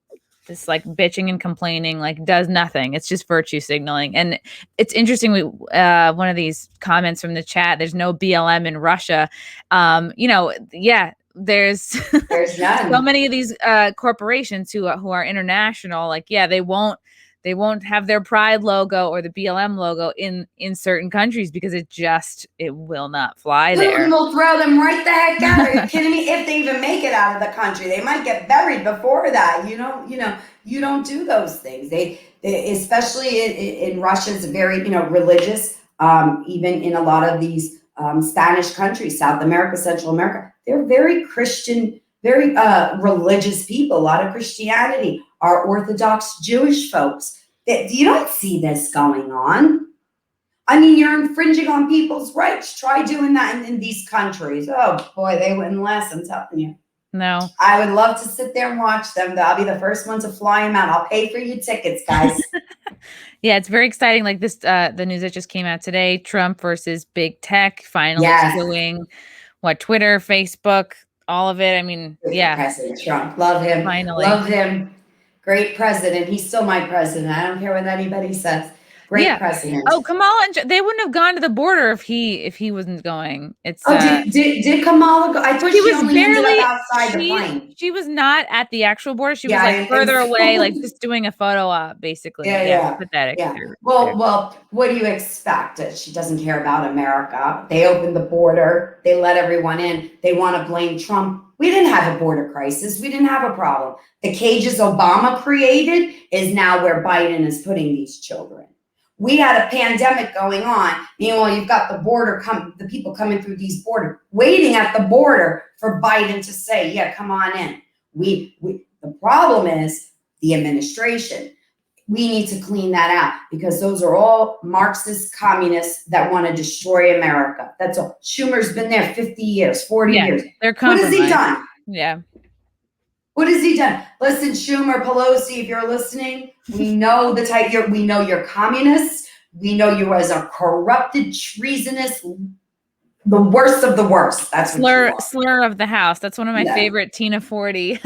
Speaker 1: this like bitching and complaining like does nothing. It's just virtue signaling. And it's interesting. We one of these comments from the chat. There's no BLM in Russia. You know, yeah. There's
Speaker 2: none.
Speaker 1: So many of these corporations who are international, like, yeah, they won't have their pride logo or the BLM logo in certain countries because it will not fly there.
Speaker 2: Putin will throw them right the heck out. Are you kidding me? If they even make it out of the country, they might get buried before that. You don't do those things. They especially in Russia, is very religious. Even in a lot of these Spanish countries, South America, Central America, they're very Christian, very religious people. A lot of Christianity are Orthodox Jewish folks. You don't see this going on. I mean, you're infringing on people's rights. Try doing that in these countries. Oh boy, they wouldn't last, I'm telling you.
Speaker 1: No.
Speaker 2: I would love to sit there and watch them. I'll be the first one to fly them out. I'll pay for your tickets, guys.
Speaker 1: Yeah, it's very exciting. Like this, the news that just came out today, Trump versus big tech, finally suing Twitter, Facebook, all of it. I mean,
Speaker 2: President Trump. Love him.
Speaker 1: Finally.
Speaker 2: Love him. Great president. He's still my president. I don't care what anybody says. Great president.
Speaker 1: Oh, Kamala and they wouldn't have gone to the border if he wasn't going. It's
Speaker 2: did Kamala go? I thought she was only barely outside the plane.
Speaker 1: She was not at the actual border. She was like further away, like just doing a photo op, basically. Yeah. Pathetic.
Speaker 2: Yeah. Well, what do you expect? She doesn't care about America. They opened the border. They let everyone in. They want to blame Trump. We didn't have a border crisis. We didn't have a problem. The cages Obama created is now where Biden is putting these children. We had a pandemic going on. Meanwhile, you've got the people coming through these borders, waiting at the border for Biden to say, yeah, come on in. The problem is the administration. We need to clean that out because those are all Marxist communists that want to destroy America. That's all. Schumer's been there 50 years, 40 years.
Speaker 1: They're
Speaker 2: what has he done?
Speaker 1: Yeah.
Speaker 2: What has he done? Listen, Schumer, Pelosi, if you're listening, we know the type we know you're communists. We know you as a corrupted, treasonous, the worst of the worst. That's
Speaker 1: slur of the house. That's one of my favorite Tina 40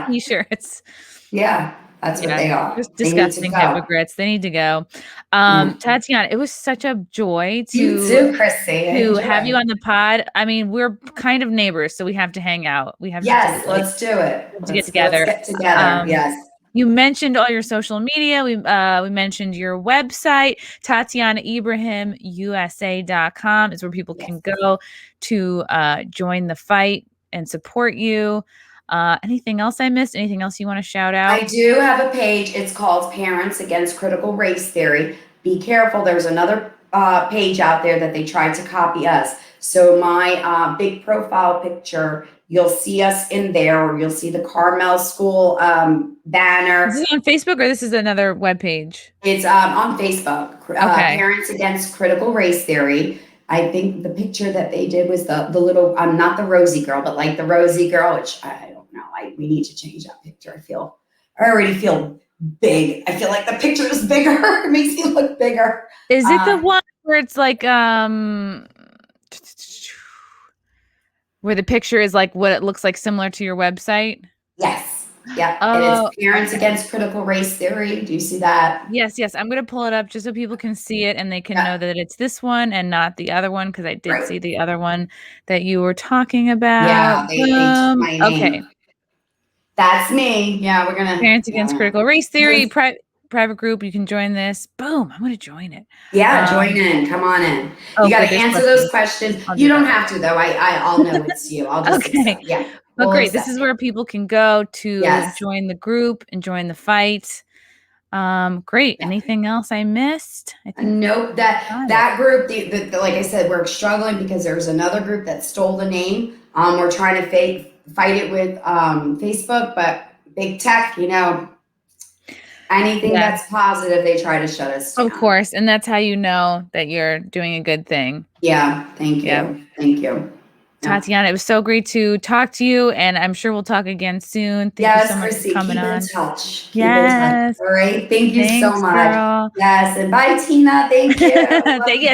Speaker 1: t-shirts.
Speaker 2: Yeah. That's what they are.
Speaker 1: Just disgusting hypocrites. They need to go. Tatiana, it was such a joy
Speaker 2: to Chrissie,
Speaker 1: to have you on the pod. I mean, we're kind of neighbors, so we have to hang out. We have
Speaker 2: let's do it.
Speaker 1: Let's get together.
Speaker 2: Let's get together. Yes.
Speaker 1: You mentioned all your social media. We mentioned your website, TatianaIbrahimUSA.com is where people can go to join the fight and support you. Anything else I missed? Anything else you want to shout out?
Speaker 2: I do have a page. It's called Parents Against Critical Race Theory. Be careful. There's another page out there that they tried to copy us. So my big profile picture, you'll see us in there, or you'll see the Carmel School banner.
Speaker 1: Is this on Facebook or this is another webpage?
Speaker 2: It's on Facebook. Parents Against Critical Race Theory. I think the picture that they did was the little, not the rosy girl, but like the rosy girl, which I don't know. We need to change that picture. I already feel big. I feel like the picture is bigger. It makes me look bigger.
Speaker 1: Is it the one where it's like, where the picture is like what it looks like similar to your website?
Speaker 2: Yes. Yeah. It is Parents Against Critical Race Theory. Do you see that?
Speaker 1: Yes. I'm going to pull it up just so people can see it and they can know that it's this one and not the other one, because I did see the other one that you were talking about.
Speaker 2: Yeah. They took my name.
Speaker 1: Okay.
Speaker 2: That's me. Yeah. We're going to.
Speaker 1: Parents Against Critical Race Theory. Private group. You can join this. Boom. I'm going to join it.
Speaker 2: Yeah. Join in. Come on in. You got to answer those questions. You don't have to, though. I'll know it's you. I'll just.
Speaker 1: Okay.
Speaker 2: Yeah.
Speaker 1: Well, great. This is where people can go to join the group and join the fight. Great.
Speaker 2: Yeah.
Speaker 1: Anything else I missed? I think
Speaker 2: Nope. That group, like I said, we're struggling because there's another group that stole the name. We're trying to fight it with Facebook, but big tech, anything
Speaker 1: Yeah.
Speaker 2: that's positive, they try to shut us down.
Speaker 1: Of course. And that's how you know that you're doing a good thing.
Speaker 2: Yeah. Thank you.
Speaker 1: Yeah.
Speaker 2: Thank you.
Speaker 1: Tatiana, it was so great to talk to you, and I'm sure we'll talk again soon. Thank you so much
Speaker 2: Chrissie,
Speaker 1: for coming
Speaker 2: keep
Speaker 1: on.
Speaker 2: in touch.
Speaker 1: Yes.
Speaker 2: All right. Thank you
Speaker 1: Thanks,
Speaker 2: so much.
Speaker 1: girl.
Speaker 2: Yes. And bye, Tina. Thank you.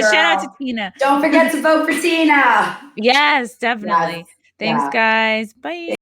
Speaker 1: Shout out to Tina.
Speaker 2: Don't forget to vote for Tina.
Speaker 1: Yes, definitely.
Speaker 2: Yes.
Speaker 1: Thanks,
Speaker 2: Yeah.
Speaker 1: guys. Bye.